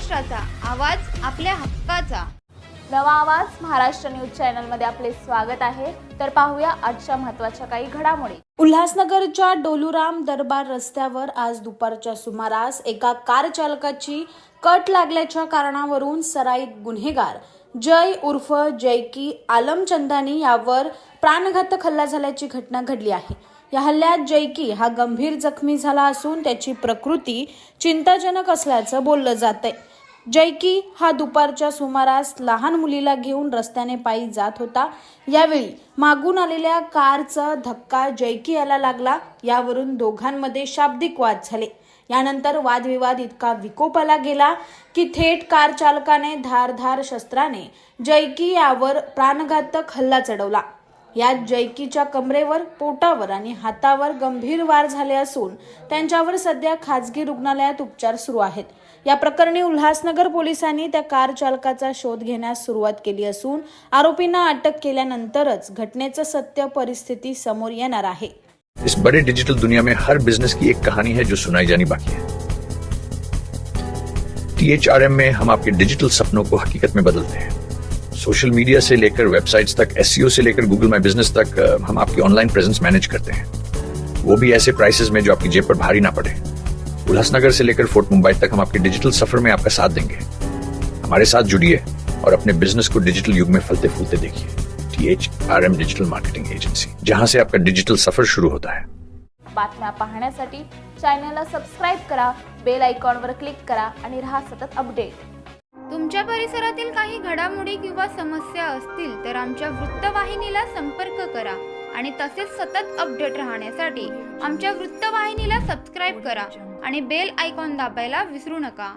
महाराष्ट्राचा आवाज आपल्या हक्काचा. नवा आवाज महाराष्ट्र न्यूज चॅनलमध्ये आपले स्वागत आहे. तर पाहूया आजच्या महत्त्वाच्या काही घडामोडी. उल्हासनगरच्या डोलूराम दरबार रस्त्यावर आज दुपारच्या सुमारास एका कार चालकाची कट लागल्याच्या कारणावरून सराईत गुन्हेगार जय उर्फ जैकी आलम चंदानी यावर प्राणघातक हल्ला झाल्याची घटना घडली आहे. या हल्ल्यात जैकी हा गंभीर जखमी झाला असून त्याची प्रकृती चिंताजनक असल्याचं बोललं जातंय. जैकी हा दुपारच्या सुमारास लहान मुलीला घेऊन रस्त्याने पायी जात होता. यावेळी मागून आलेल्या कारचा धक्का जैकी याला लागला. यावरून दोघांमध्ये शाब्दिक वाद झाले. यानंतर वादविवाद इतका विकोपाला गेला की थेट कार चालकाने धारधार शस्त्राने जैकी यावर प्राणघातक हल्ला चढवला. यात जैकीच्या कमरेवर, पोटावर आणि हातावर गंभीर वार झाले असून त्यांच्यावर सध्या खासगी रुग्णालयात उपचार सुरू आहेत. या प्रकरणी उल्हासनगर पोलिसांनी त्या कार चालकाचा शोध घेण्यास सुरुवात केली असून आरोपींना अटक केल्यानंतरच घटनेचं सत्य परिस्थिती समोर येणार आहे. इस बड़े डिजिटल दुनिया में हर बिजनेस की एक कहानी है जो सुनाई जानी बाकी है. THRM में हम आपके डिजिटल सपनों को हकीकत में बदलते हैं. सोशल मीडिया से लेकर वेबसाइट्स तक, SEO से लेकर गूगल माई बिजनेस तक हम आपकी ऑनलाइन प्रेजेंस मैनेज करते हैं, वो भी ऐसे प्राइसेस में जो आपकी जेब पर भारी ना पड़े. उल्हासनगर से लेकर फोर्ट मुंबई तक हम आपके डिजिटल सफर में आपका साथ देंगे. हमारे साथ जुड़िए और अपने बिजनेस को डिजिटल युग में फलते फूलते देखिए. THRM डिजिटल मार्केटिंग एजेंसी, जहां से आपका डिजिटल सफर शुरू होता है. बातम्या पाहण्यासाठी चॅनलला सबस्क्राइब करा, बेल आयकॉनवर क्लिक करा आणि रहा सतत अपडेट. तुमच्या परिसरातील काही घडामोडी किंवा समस्या असतील तर आमच्या वृत्तवाहिनीला संपर्क करा आणि तसेच सतत अपडेट राहण्यासाठी आमच्या वृत्तवाहिनीला सबस्क्राइब करा आणि बेल आयकॉन दाबायला विसरू नका.